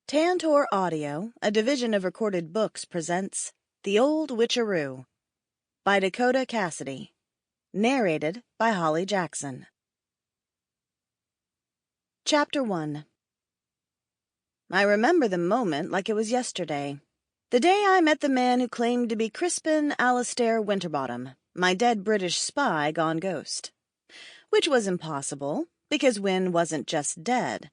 Tantor Audio, a division of Recorded Books, presents The Old Witcheroo by Dakota Cassidy. Narrated by Hollie Jackson. Chapter 1. I remember the moment like it was yesterday. The day I met the man who claimed to be Crispin Alistair Winterbottom, my dead British spy gone ghost. Which was impossible, because Win wasn't just dead.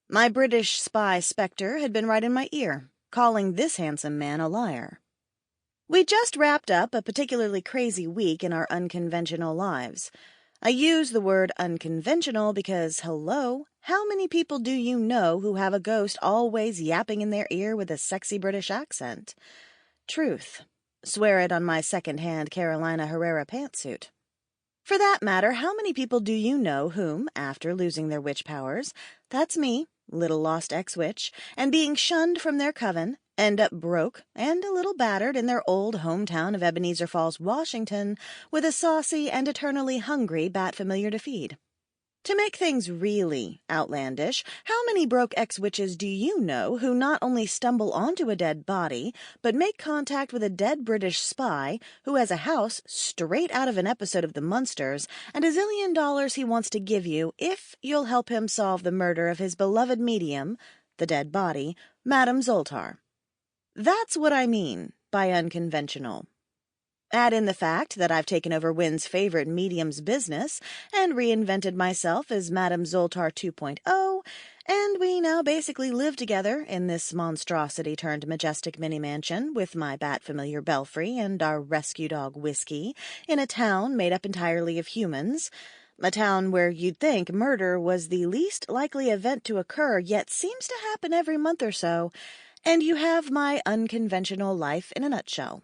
My British spy spectre had been right in my ear, calling this handsome man a liar. We'd just wrapped up a particularly crazy week in our unconventional lives. I use the word unconventional because, hello, how many people do you know who have a ghost always yapping in their ear with a sexy British accent? Truth. Swear it on my second-hand Carolina Herrera pantsuit. For that matter, how many people do you know whom, after losing their witch powers, that's me, little lost ex-witch, and being shunned from their coven, end up broke and a little battered in their old hometown of Ebenezer Falls, Washington, with a saucy and eternally hungry bat familiar to feed? To make things really outlandish, how many broke ex-witches do you know who not only stumble onto a dead body, but make contact with a dead British spy who has a house straight out of an episode of The Munsters and $1 zillion he wants to give you if you'll help him solve the murder of his beloved medium, the dead body, Madame Zoltar? That's what I mean by unconventional. Add in the fact that I've taken over Win's favorite medium's business and reinvented myself as Madame Zoltar 2.0, and we now basically live together in this monstrosity-turned-majestic mini-mansion with my bat-familiar Belfry and our rescue dog Whiskey in a town made up entirely of humans, a town where you'd think murder was the least likely event to occur, yet seems to happen every month or so, and you have my unconventional life in a nutshell.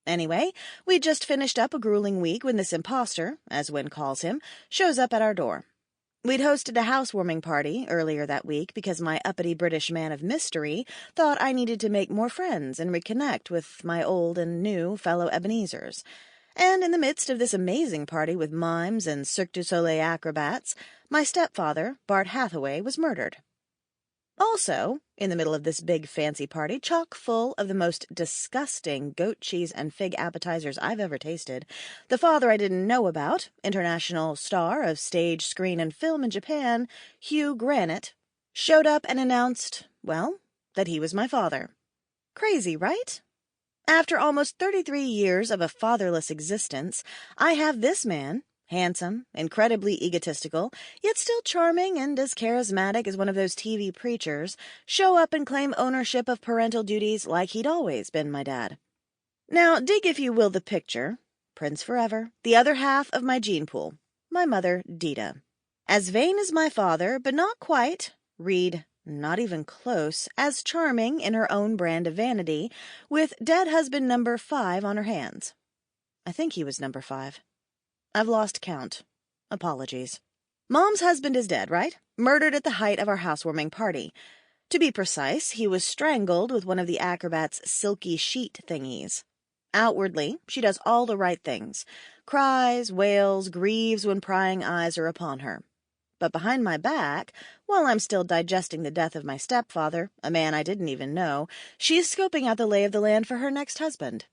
Anyway, we'd just finished up a grueling week when this imposter, as Win calls him, shows up at our door. We'd hosted a housewarming party earlier that week because my uppity British man of mystery thought I needed to make more friends and reconnect with my old and new fellow Ebenezers. And in the midst of this amazing party with mimes and Cirque du Soleil acrobats, my stepfather, Bart Hathaway, was murdered. Also, in the middle of this big fancy party, chock full of the most disgusting goat cheese and fig appetizers I've ever tasted, the father I didn't know about, international star of stage, screen, and film in Japan, Hugh Grant, showed up and announced, well, that he was my father. Crazy, right? After almost 33 years of a fatherless existence, I have this man, handsome, incredibly egotistical, yet still charming and as charismatic as one of those TV preachers, show up and claim ownership of parental duties like he'd always been my dad. Now, dig if you will the picture. Prince forever, the other half of my gene pool, my mother, Dita. As vain as my father, but not quite, read, not even close, as charming in her own brand of vanity, with dead husband number 5 on her hands. I think he was number 5. I've lost count. Apologies. Mom's husband is dead, right? Murdered at the height of our housewarming party. To be precise, he was strangled with one of the acrobat's silky sheet thingies. Outwardly, she does all the right things. Cries, wails, grieves when prying eyes are upon her. But behind my back, while I'm still digesting the death of my stepfather, a man I didn't even know, she's scoping out the lay of the land for her next husband.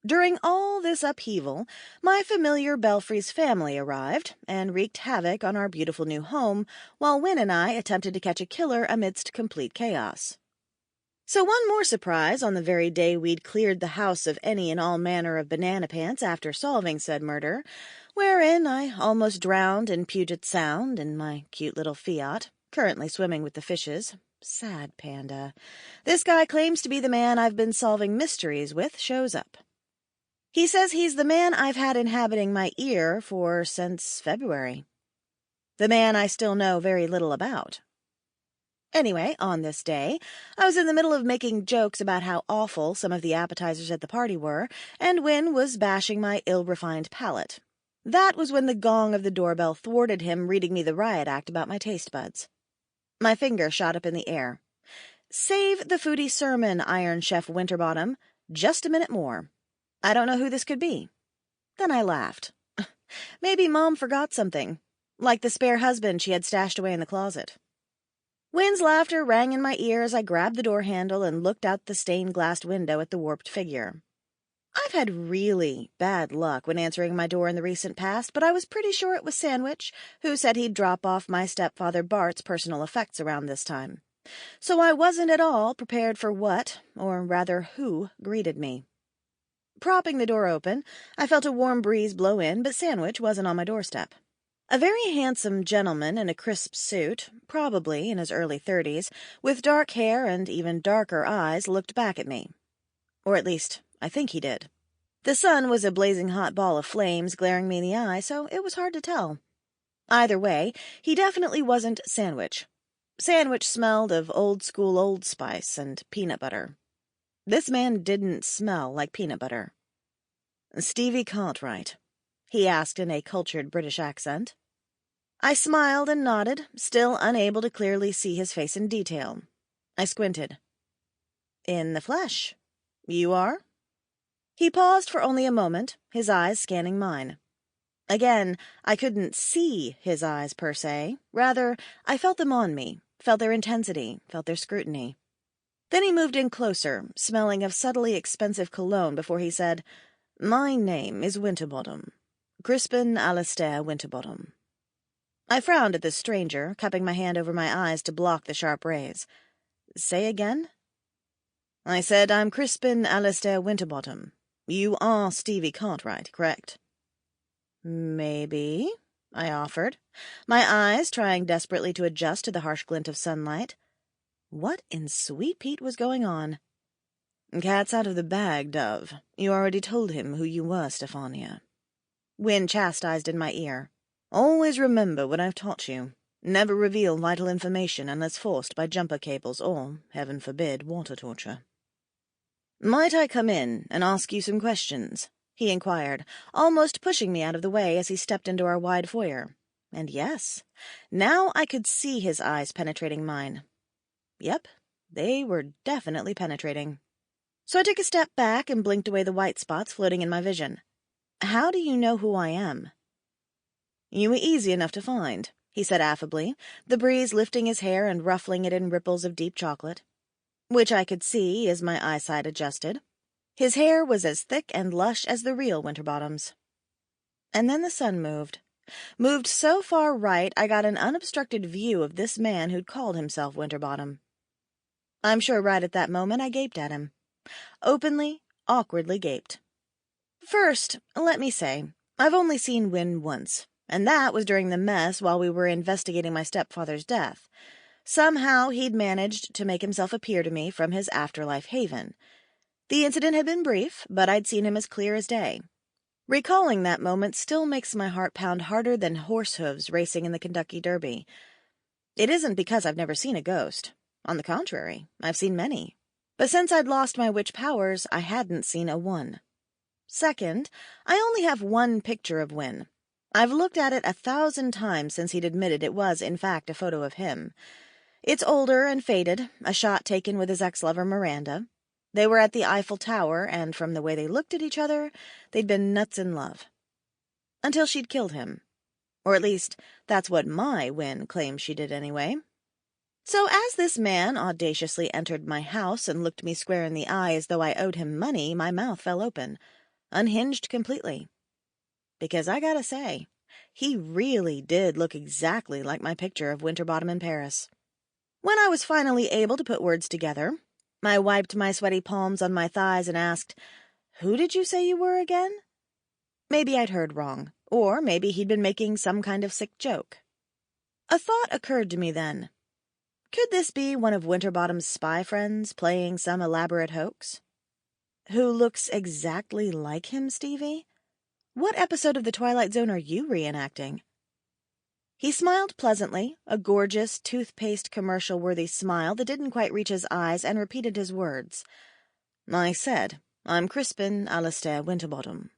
During all this upheaval, my familiar Belfry's family arrived and wreaked havoc on our beautiful new home, while Win and I attempted to catch a killer amidst complete chaos. So one more surprise on the very day we'd cleared the house of any and all manner of banana pants after solving said murder, wherein I almost drowned in Puget Sound in my cute little Fiat, currently swimming with the fishes. Sad panda. This guy claims to be the man I've been solving mysteries with shows up. He says he's the man I've had inhabiting my ear since February. The man I still know very little about. Anyway, on this day, I was in the middle of making jokes about how awful some of the appetizers at the party were, and Win was bashing my ill-refined palate. That was when the gong of the doorbell thwarted him reading me the riot act about my taste buds. My finger shot up in the air. Save the foodie sermon, Iron Chef Winterbottom. Just a minute more. I don't know who this could be. Then I laughed. Maybe Mom forgot something, like the spare husband she had stashed away in the closet. Wynn's laughter rang in my ear as I grabbed the door handle and looked out the stained-glassed window at the warped figure. I've had really bad luck when answering my door in the recent past, but I was pretty sure it was Sandwich, who said he'd drop off my stepfather Bart's personal effects around this time. So I wasn't at all prepared for what, or rather who, greeted me. Propping the door open, I felt a warm breeze blow in, but Sandwich wasn't on my doorstep. A very handsome gentleman in a crisp suit, probably in his early 30s, with dark hair and even darker eyes, looked back at me. Or at least, I think he did. The sun was a blazing hot ball of flames glaring me in the eye, so it was hard to tell. Either way, he definitely wasn't Sandwich. Sandwich smelled of old-school Old Spice and peanut butter. This man didn't smell like peanut butter. "Stevie Cartwright?" he asked in a cultured British accent. I smiled and nodded, still unable to clearly see his face in detail. I squinted. "In the flesh. You are?" He paused for only a moment, his eyes scanning mine. Again, I couldn't see his eyes per se. Rather, I felt them on me, felt their intensity, felt their scrutiny. Then he moved in closer, smelling of subtly expensive cologne before he said, "My name is Winterbottom. Crispin Alistair Winterbottom." I frowned at this stranger, cupping my hand over my eyes to block the sharp rays. "Say again?" "I said I'm Crispin Alistair Winterbottom. You are Stevie Cartwright, correct?" "Maybe," I offered, my eyes trying desperately to adjust to the harsh glint of sunlight. What in Sweet Pete was going on? "Cat's out of the bag, Dove. You already told him who you were, Stephania." Wynne chastised in my ear. "Always remember what I've taught you. Never reveal vital information unless forced by jumper cables or, heaven forbid, water torture." "Might I come in and ask you some questions?" he inquired, almost pushing me out of the way as he stepped into our wide foyer. And yes, now I could see his eyes penetrating mine. Yep, they were definitely penetrating. So I took a step back and blinked away the white spots floating in my vision. "How do you know who I am?" "You were easy enough to find," he said affably, the breeze lifting his hair and ruffling it in ripples of deep chocolate, which I could see as my eyesight adjusted. His hair was as thick and lush as the real Winterbottom's. And then the sun moved so far right I got an unobstructed view of this man who'd called himself Winterbottom. I'm sure right at that moment I gaped at him. Openly, awkwardly gaped. First, let me say, I've only seen Wynne once, and that was during the mess while we were investigating my stepfather's death. Somehow he'd managed to make himself appear to me from his afterlife haven. The incident had been brief, but I'd seen him as clear as day. Recalling that moment still makes my heart pound harder than horse hooves racing in the Kentucky Derby. It isn't because I've never seen a ghost. On the contrary, I've seen many. But since I'd lost my witch powers, I hadn't seen a one. Second, I only have one picture of Wynne. I've looked at it 1,000 times since he'd admitted it was, in fact, a photo of him. It's older and faded, a shot taken with his ex-lover Miranda. They were at the Eiffel Tower, and from the way they looked at each other, they'd been nuts in love. Until she'd killed him. Or at least, that's what my Wynne claims she did anyway. So as this man audaciously entered my house and looked me square in the eye as though I owed him money, my mouth fell open, unhinged completely. Because I gotta say, he really did look exactly like my picture of Winterbottom in Paris. When I was finally able to put words together, I wiped my sweaty palms on my thighs and asked, "Who did you say you were again?" Maybe I'd heard wrong, or maybe he'd been making some kind of sick joke. A thought occurred to me then. Could this be one of Winterbottom's spy friends playing some elaborate hoax? "Who looks exactly like him, Stevie? What episode of The Twilight Zone are you reenacting?" He smiled pleasantly, a gorgeous, toothpaste commercial-worthy smile that didn't quite reach his eyes, and repeated his words. "I said, I'm Crispin Alistair Winterbottom."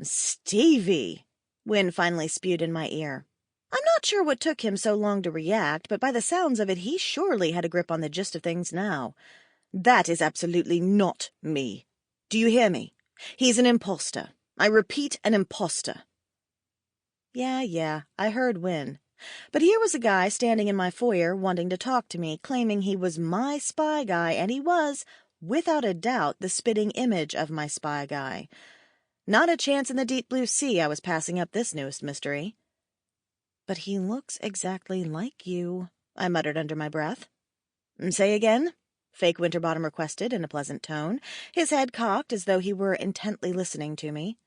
"Stevie!" Wynne finally spewed in my ear. I'm not sure what took him so long to react, but by the sounds of it, he surely had a grip on the gist of things now. "That is absolutely not me. Do you hear me? He's an imposter. I repeat, an imposter." Yeah, I heard Wynne. But here was a guy standing in my foyer wanting to talk to me, claiming he was my spy guy, and he was, without a doubt, the spitting image of my spy guy. Not a chance in the deep blue sea I was passing up this newest mystery. "But he looks exactly like you," I muttered under my breath. "Say again?" Fake Winterbottom requested in a pleasant tone, his head cocked as though he were intently listening to me.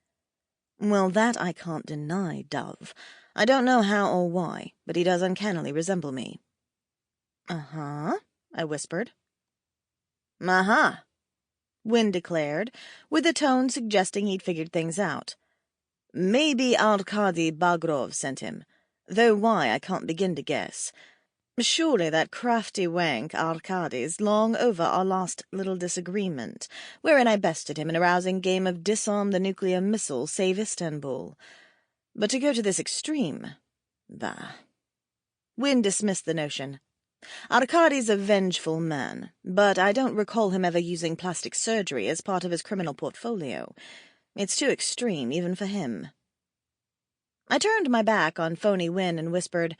"Well, that I can't deny, Dove. I don't know how or why, but he does uncannily resemble me." "Uh-huh," I whispered. "Uh-huh," Wynne declared, with a tone suggesting he'd figured things out. "Maybe Arkady Bagrov sent him, though why I can't begin to guess. Surely that crafty wank Arkady's long over our last little disagreement, wherein I bested him in a rousing game of disarm the nuclear missile, save Istanbul. But to go to this extreme, bah." Wynne dismissed the notion. "Arkady's a vengeful man, but I don't recall him ever using plastic surgery as part of his criminal portfolio. It's too extreme, even for him." I turned my back on phony Wynne and whispered,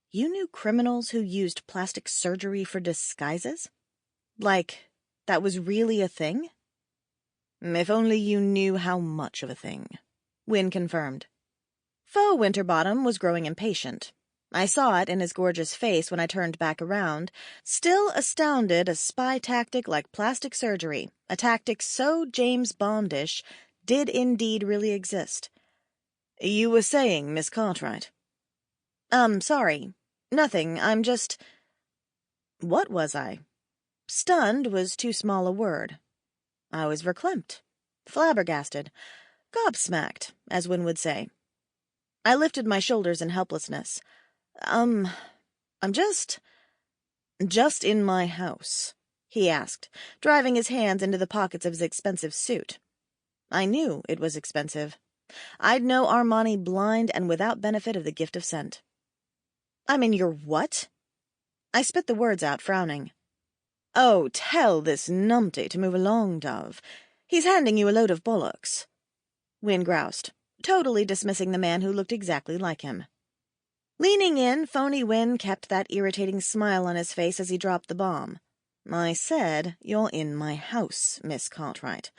"You knew criminals who used plastic surgery for disguises? Like, that was really a thing?" "If only you knew how much of a thing," Wynne confirmed. Faux Winterbottom was growing impatient. I saw it in his gorgeous face when I turned back around, still astounded a spy tactic like plastic surgery, a tactic so James Bondish, did indeed really exist. "You were saying, Miss Cartwright?" Sorry. Nothing, I'm just—" What was I? Stunned was too small a word. I was verklempt, flabbergasted, gobsmacked, as Wynne would say. I lifted my shoulders in helplessness. I'm just in my house," he asked, driving his hands into the pockets of his expensive suit. I knew it was expensive. I'd know Armani blind and without benefit of the gift of scent. "I'm in your what?" I spit the words out, frowning. "Oh, tell this numpty to move along, Dove. He's handing you a load of bollocks," Wynne groused, totally dismissing the man who looked exactly like him. Leaning in, phony Wynne kept that irritating smile on his face as he dropped the bomb. "I said, you're in my house, Miss Cartwright.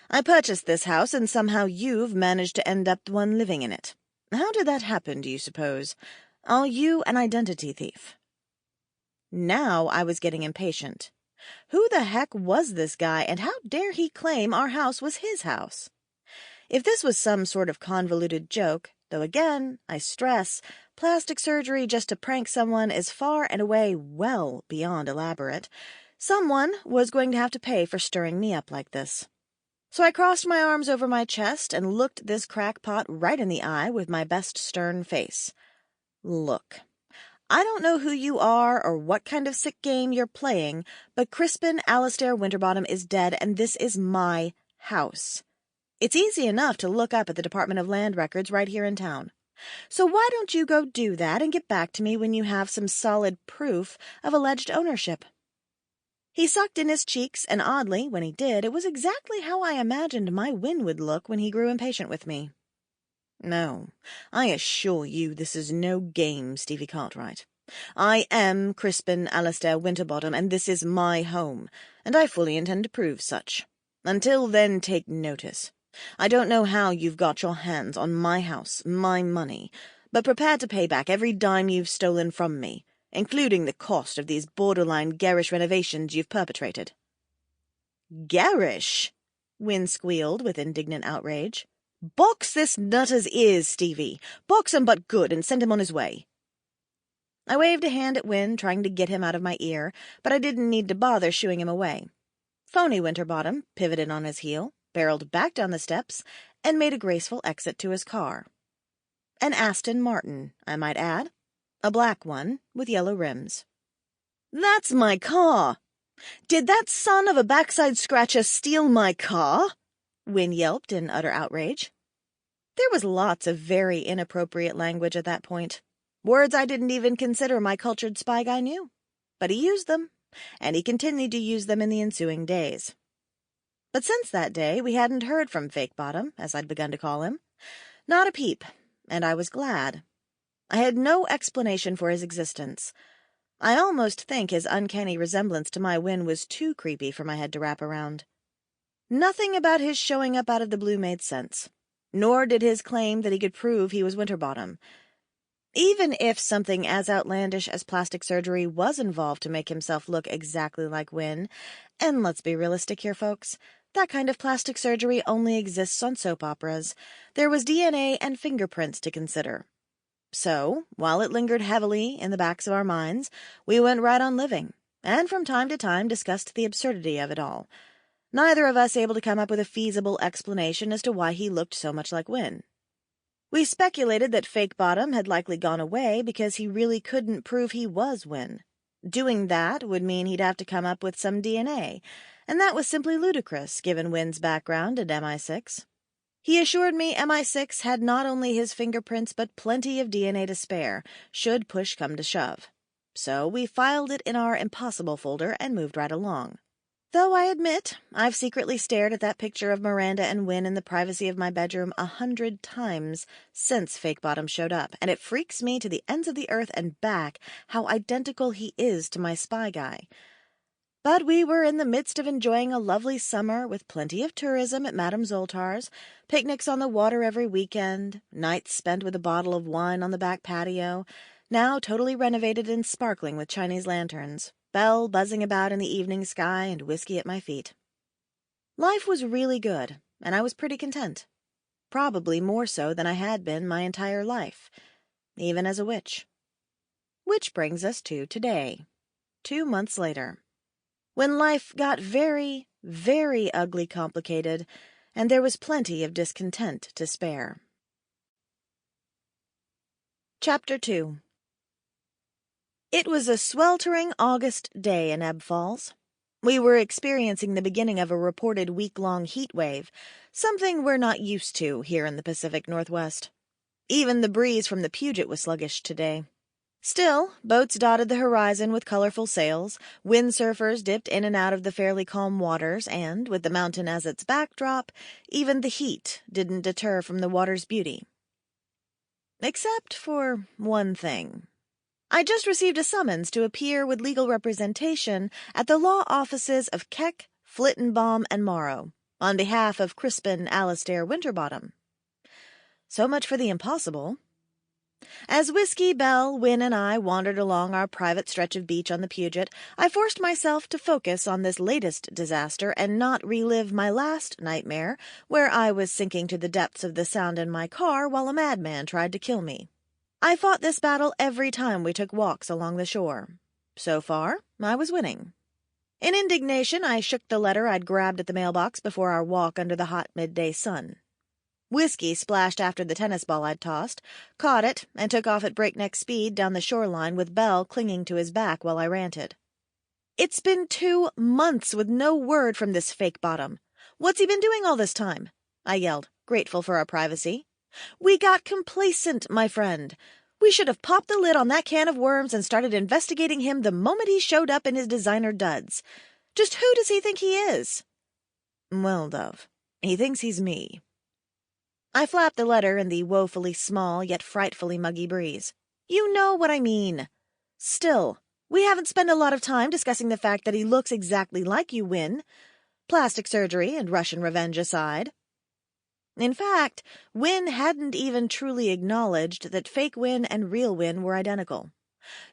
I purchased this house, and somehow you've managed to end up the one living in it. How did that happen, do you suppose? Are you an identity thief?" Now I was getting impatient. Who the heck was this guy, and how dare he claim our house was his house? If this was some sort of convoluted joke, though again, I stress, plastic surgery just to prank someone is far and away well beyond elaborate, someone was going to have to pay for stirring me up like this. So I crossed my arms over my chest and looked this crackpot right in the eye with my best stern face. "Look, I don't know who you are or what kind of sick game you're playing, but Crispin Alistair Winterbottom is dead, and this is my house. It's easy enough to look up at the Department of Land Records right here in town. So why don't you go do that and get back to me when you have some solid proof of alleged ownership?" He sucked in his cheeks, and oddly, when he did, it was exactly how I imagined my Wynne would look when he grew impatient with me. "No, I assure you this is no game, Stevie Cartwright. I am Crispin Alistair Winterbottom, and this is my home, and I fully intend to prove such. Until then, take notice. I don't know how you've got your hands on my house, my money, but prepare to pay back every dime you've stolen from me, including the cost of these borderline garish renovations you've perpetrated." "Garish?" Wynne squealed with indignant outrage. "Box this nutter's ears, Stevie. Box him but good and send him on his way." I waved a hand at Wynne, trying to get him out of my ear, but I didn't need to bother shooing him away. Phony Winterbottom pivoted on his heel, barreled back down the steps, and made a graceful exit to his car. An Aston Martin, I might add. A black one with yellow rims. "That's my car! Did that son of a backside scratcher steal my car?" Wynne yelped in utter outrage. There was lots of very inappropriate language at that point. Words I didn't even consider my cultured spy guy knew. But he used them, and he continued to use them in the ensuing days. But since that day, we hadn't heard from Fake Bottom, as I'd begun to call him. Not a peep, and I was glad. I had no explanation for his existence. I almost think his uncanny resemblance to my Win was too creepy for my head to wrap around. Nothing about his showing up out of the blue made sense, nor did his claim that he could prove he was Winterbottom. Even if something as outlandish as plastic surgery was involved to make himself look exactly like Win, and let's be realistic here, folks, that kind of plastic surgery only exists on soap operas, there was DNA and fingerprints to consider. So, while it lingered heavily in the backs of our minds, we went right on living, and from time to time discussed the absurdity of it all, neither of us able to come up with a feasible explanation as to why he looked so much like Win. We speculated that Fake Bottom had likely gone away because he really couldn't prove he was Win. Doing that would mean he'd have to come up with some DNA, and that was simply ludicrous given Win's background at MI6. He assured me MI6 had not only his fingerprints but plenty of DNA to spare, should push come to shove. So we filed it in our impossible folder and moved right along. Though I admit, I've secretly stared at that picture of Miranda and Win in the privacy of my bedroom 100 times since Fake Bottom showed up, and it freaks me to the ends of the earth and back how identical he is to my spy guy. But we were in the midst of enjoying a lovely summer with plenty of tourism at Madame Zoltar's, picnics on the water every weekend, nights spent with a bottle of wine on the back patio, now totally renovated and sparkling with Chinese lanterns, Belle buzzing about in the evening sky and whiskey at my feet. Life was really good, and I was pretty content. Probably more so than I had been my entire life, even as a witch. Which brings us to today, 2 months later, when life got very, very ugly complicated, and there was plenty of discontent to spare. Chapter 2. It was a sweltering August day in Ebb Falls. We were experiencing the beginning of a reported week-long heat wave, something we're not used to here in the Pacific Northwest. Even the breeze from the Puget was sluggish today. Still, boats dotted the horizon with colorful sails, windsurfers dipped in and out of the fairly calm waters, and, with the mountain as its backdrop, even the heat didn't deter from the water's beauty. Except for one thing. I just received a summons to appear with legal representation at the law offices of Keck, Flittenbaum, and Morrow, on behalf of Crispin Alistair Winterbottom. So much for the impossible. As Whiskey, Belle, Win, and I wandered along our private stretch of beach on the Puget, I forced myself to focus on this latest disaster and not relive my last nightmare, where I was sinking to the depths of the sound in my car while a madman tried to kill me. I fought this battle every time we took walks along the shore. So far, I was winning. In indignation, I shook the letter I'd grabbed at the mailbox before our walk under the hot midday sun. Whiskey splashed after the tennis ball I'd tossed, caught it, and took off at breakneck speed down the shoreline with Belle clinging to his back while I ranted. "It's been 2 months with no word from this Fake Bottom. What's he been doing all this time?" I yelled, grateful for our privacy. "We got complacent, my friend. We should have popped the lid on that can of worms and started investigating him the moment he showed up in his designer duds. Just who does he think he is?" "Well, Dove, he thinks he's me." I flapped the letter in the woefully small yet frightfully muggy breeze. "You know what I mean. Still, we haven't spent a lot of time discussing the fact that he looks exactly like you, Win. Plastic surgery and Russian revenge aside." In fact, Win hadn't even truly acknowledged that fake Win and real Win were identical.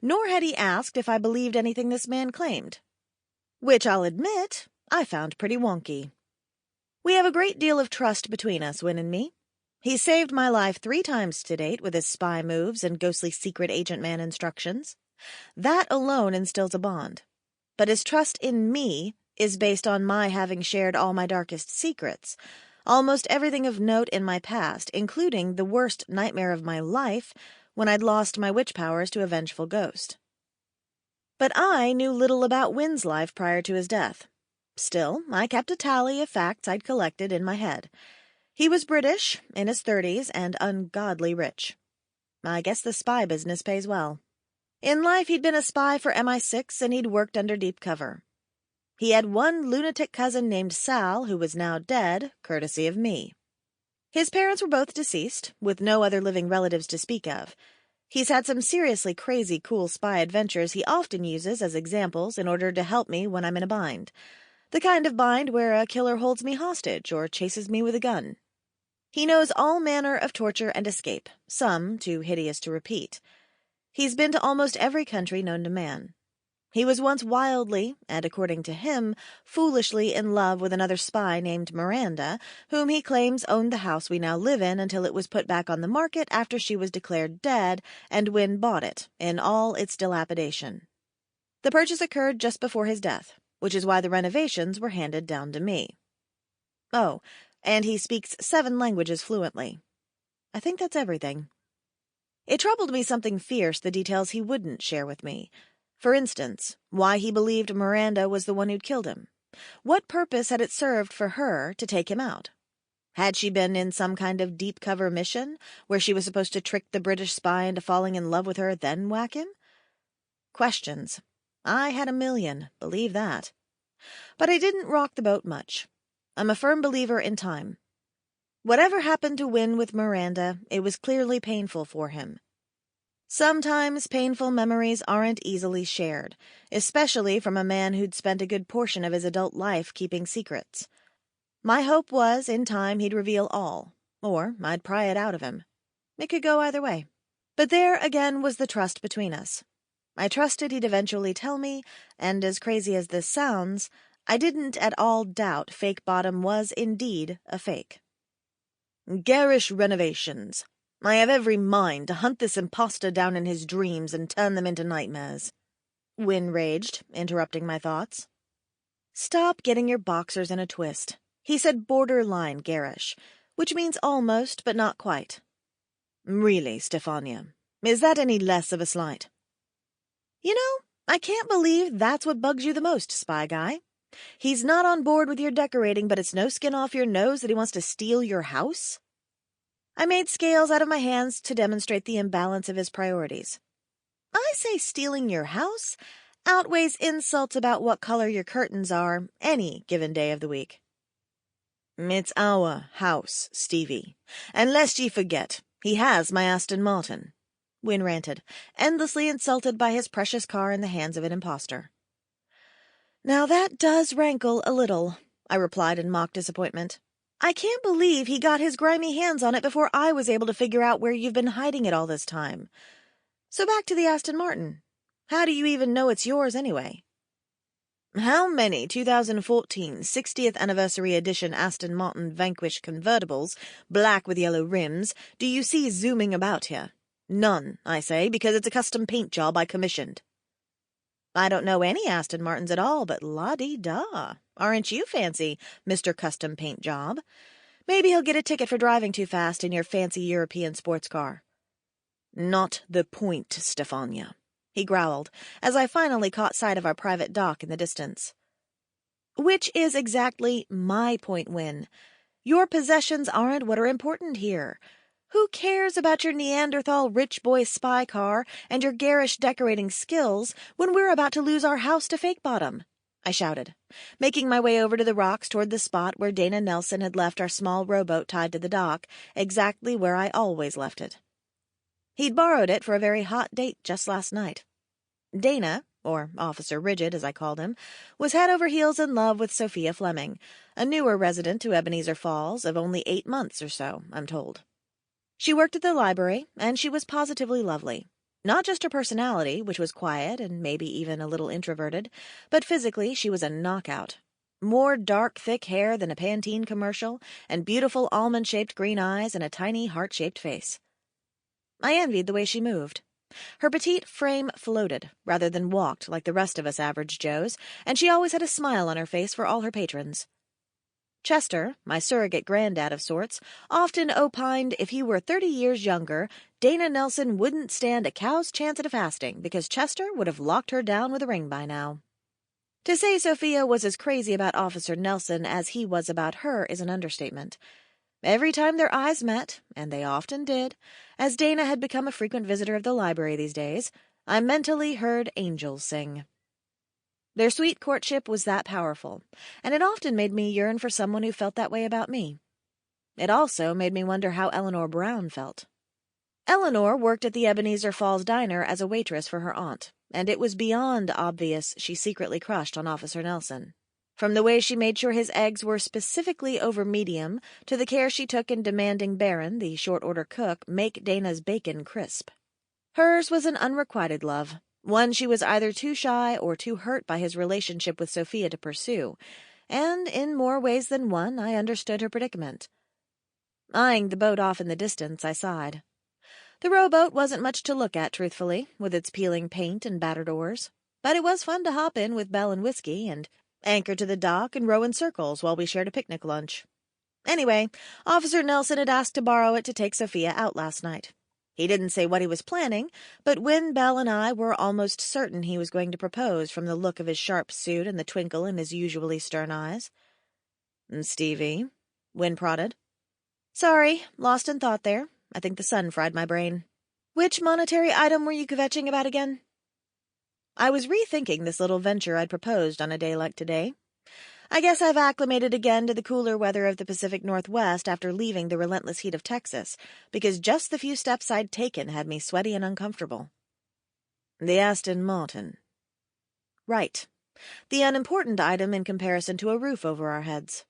Nor had he asked if I believed anything this man claimed. Which, I'll admit, I found pretty wonky. We have a great deal of trust between us, Win and me. He's saved my life 3 times to date with his spy moves and ghostly secret agent man instructions. That alone instills a bond. But his trust in me is based on my having shared all my darkest secrets, almost everything of note in my past, including the worst nightmare of my life when I'd lost my witch powers to a vengeful ghost. But I knew little about Win's life prior to his death. Still, I kept a tally of facts I'd collected in my head. He was British, in his 30s, and ungodly rich. I guess the spy business pays well. In life, he'd been a spy for MI6, and he'd worked under deep cover. He had one lunatic cousin named Sal, who was now dead, courtesy of me. His parents were both deceased, with no other living relatives to speak of. He's had some seriously crazy cool spy adventures he often uses as examples in order to help me when I'm in a bind. The kind of bind where a killer holds me hostage or chases me with a gun. He knows all manner of torture and escape, some too hideous to repeat. He's been to almost every country known to man. He was once wildly, and according to him, foolishly in love with another spy named Miranda, whom he claims owned the house we now live in until it was put back on the market after she was declared dead, and Wynne bought it, in all its dilapidation. The purchase occurred just before his death, which is why the renovations were handed down to me. Oh, and he speaks 7 languages fluently. I think that's everything. It troubled me something fierce the details he wouldn't share with me. For instance, why he believed Miranda was the one who'd killed him. What purpose had it served for her to take him out? Had she been in some kind of deep-cover mission, where she was supposed to trick the British spy into falling in love with her, then whack him? Questions. I had a million, believe that. But I didn't rock the boat much. I'm a firm believer in time. Whatever happened to Wynne with Miranda, it was clearly painful for him. Sometimes painful memories aren't easily shared, especially from a man who'd spent a good portion of his adult life keeping secrets. My hope was, in time, he'd reveal all, or I'd pry it out of him. It could go either way. But there, again, was the trust between us. I trusted he'd eventually tell me, and as crazy as this sounds, I didn't at all doubt Fake Bottom was indeed a fake. Garish renovations. I have every mind to hunt this imposter down in his dreams and turn them into nightmares. Wynne raged, interrupting my thoughts. Stop getting your boxers in a twist. He said borderline garish, which means almost, but not quite. Really, Stefania, is that any less of a slight? You know, I can't believe that's what bugs you the most, spy guy. He's not on board with your decorating, but it's no skin off your nose that he wants to steal your house? I made scales out of my hands to demonstrate the imbalance of his priorities. I say stealing your house outweighs insults about what color your curtains are any given day of the week. It's our house, Stevie. And lest ye forget, he has my Aston Martin. Wynne ranted, endlessly insulted by his precious car in the hands of an imposter. Now that does rankle a little, I replied in mock disappointment. I can't believe he got his grimy hands on it before I was able to figure out where you've been hiding it all this time. So back to the Aston Martin. How do you even know it's yours anyway? How many 2014 60th Anniversary Edition Aston Martin Vanquish convertibles, black with yellow rims, do you see zooming about here? None, I say, because it's a custom paint job I commissioned. I don't know any Aston Martins at all, but la-dee-da. Aren't you fancy, Mr. Custom Paint Job? Maybe he'll get a ticket for driving too fast in your fancy European sports car. Not the point, Stefania, he growled, as I finally caught sight of our private dock in the distance. Which is exactly my point, Wynne. Your possessions aren't what are important here. Who cares about your Neanderthal rich boy spy car and your garish decorating skills when we're about to lose our house to Fake Bottom? I shouted, making my way over to the rocks toward the spot where Dana Nelson had left our small rowboat tied to the dock, exactly where I always left it. He'd borrowed it for a very hot date just last night. Dana, or Officer Rigid as I called him, was head over heels in love with Sophia Fleming, a newer resident to Ebenezer Falls of only 8 months or so, I'm told. She worked at the library, and she was positively lovely. Not just her personality, which was quiet and maybe even a little introverted, but physically she was a knockout. More dark, thick hair than a Pantene commercial, and beautiful almond-shaped green eyes and a tiny heart-shaped face. I envied the way she moved. Her petite frame floated, rather than walked like the rest of us average Joes, and she always had a smile on her face for all her patrons. Chester, my surrogate granddad of sorts, often opined if he were 30 years younger, Dana Nelson wouldn't stand a cow's chance at a fasting because Chester would have locked her down with a ring by now. To say Sophia was as crazy about Officer Nelson as he was about her is an understatement. Every time their eyes met, and they often did, as Dana had become a frequent visitor of the library these days, I mentally heard angels sing. Their sweet courtship was that powerful, and it often made me yearn for someone who felt that way about me. It also made me wonder how Eleanor Brown felt. Eleanor worked at the Ebenezer Falls Diner as a waitress for her aunt, and it was beyond obvious she secretly crushed on Officer Nelson. From the way she made sure his eggs were specifically over medium, to the care she took in demanding Barron, the short-order cook, make Dana's bacon crisp. Hers was an unrequited love, one she was either too shy or too hurt by his relationship with Sophia to pursue, and in more ways than one I understood her predicament. Eyeing the boat off in the distance, I sighed. The rowboat wasn't much to look at, truthfully, with its peeling paint and battered oars, but it was fun to hop in with Belle and whiskey and anchor to the dock and row in circles while we shared a picnic lunch. Anyway, Officer Nelson had asked to borrow it to take Sophia out last night. He didn't say what he was planning, but Win, Belle, and I were almost certain he was going to propose from the look of his sharp suit and the twinkle in his usually stern eyes. "Stevie," Win prodded. "Sorry, lost in thought there. I think the sun fried my brain. Which monetary item were you kvetching about again?" I was rethinking this little venture I'd proposed on a day like today. I guess I've acclimated again to the cooler weather of the Pacific Northwest after leaving the relentless heat of Texas, because just the few steps I'd taken had me sweaty and uncomfortable. "The Aston Martin." "Right. The unimportant item in comparison to a roof over our heads."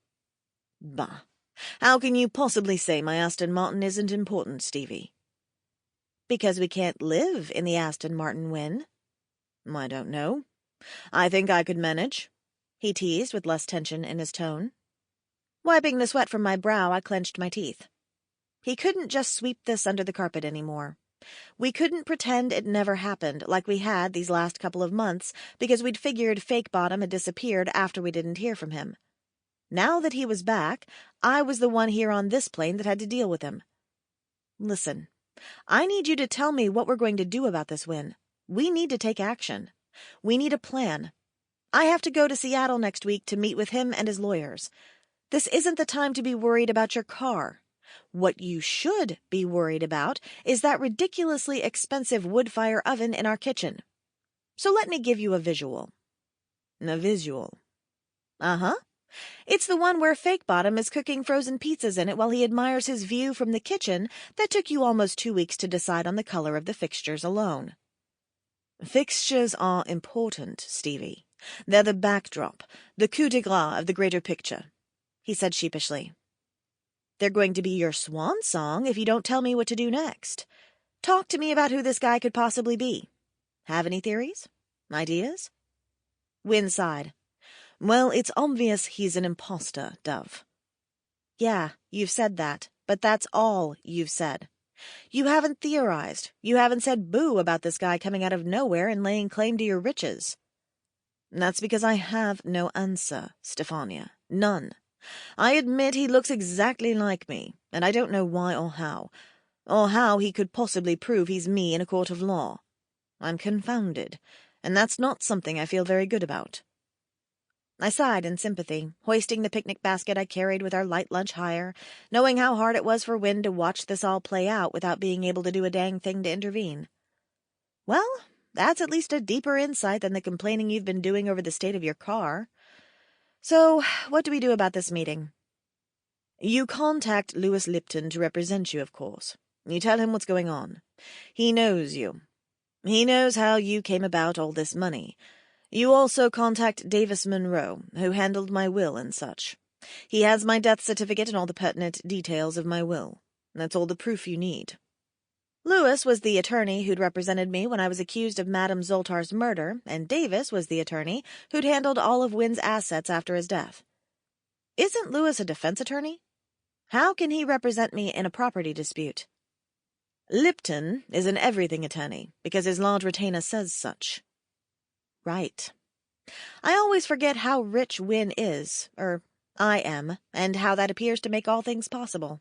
"Bah. How can you possibly say my Aston Martin isn't important, Stevie?" "Because we can't live in the Aston Martin, Win." "I don't know. I think I could manage," he teased with less tension in his tone. Wiping the sweat from my brow, I clenched my teeth. He couldn't just sweep this under the carpet anymore. We couldn't pretend it never happened like we had these last couple of months because we'd figured Fake Bottom had disappeared after we didn't hear from him. Now that he was back, I was the one here on this plane that had to deal with him. "Listen, I need you to tell me what we're going to do about this, Win. We need to take action. We need a plan. I have to go to Seattle next week to meet with him and his lawyers. This isn't the time to be worried about your car. What you should be worried about is that ridiculously expensive wood-fire oven in our kitchen. So let me give you a visual." "A visual?" "Uh-huh. It's the one where Fake Bottom is cooking frozen pizzas in it while he admires his view from the kitchen that took you almost 2 weeks to decide on the color of the fixtures alone." "Fixtures are important, Stevie. They're the backdrop, the coup de grace of the greater picture," he said sheepishly. "They're going to be your swan song if you don't tell me what to do next. Talk to me about who this guy could possibly be. Have any theories? Ideas?" Win sighed. "Well, it's obvious he's an imposter, Dove." "Yeah, you've said that, but that's all you've said. You haven't theorized. You haven't said boo about this guy coming out of nowhere and laying claim to your riches." "That's because I have no answer, Stefania. None. I admit he looks exactly like me, and I don't know why or how he could possibly prove he's me in a court of law. I'm confounded, and that's not something I feel very good about." I sighed in sympathy, hoisting the picnic basket I carried with our light lunch higher, knowing how hard it was for Win to watch this all play out without being able to do a dang thing to intervene. "Well, that's at least a deeper insight than the complaining you've been doing over the state of your car. So, what do we do about this meeting?" "You contact Louis Lipton to represent you, of course. You tell him what's going on. He knows you. He knows how you came about all this money. You also contact Davis Monroe, who handled my will and such. He has my death certificate and all the pertinent details of my will. That's all the proof you need." Louis was the attorney who'd represented me when I was accused of Madame Zoltar's murder, and Davis was the attorney who'd handled all of Win's assets after his death. Isn't Louis a defense attorney? How can he represent me in a property dispute? "Lipton is an everything attorney, because his large retainer says such." Right. I always forget how rich Win is, I am, and how that appears to make all things possible.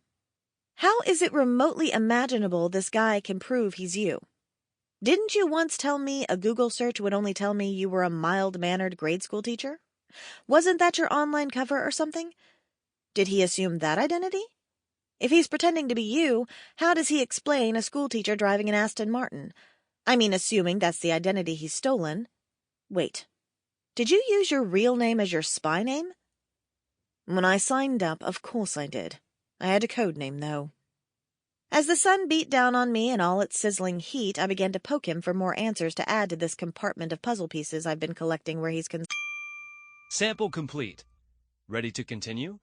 How is it remotely imaginable this guy can prove he's you? Didn't you once tell me a Google search would only tell me you were a mild-mannered grade school teacher? Wasn't that your online cover or something? Did he assume that identity? If he's pretending to be you, how does he explain a schoolteacher driving an Aston Martin? I mean, assuming that's the identity he's stolen. Wait, did you use your real name as your spy name? When I signed up, of course I did. I had a code name, though. As the sun beat down on me in all its sizzling heat, I began to poke him for more answers to add to this compartment of puzzle pieces I've been collecting where he's Sample complete. Ready to continue?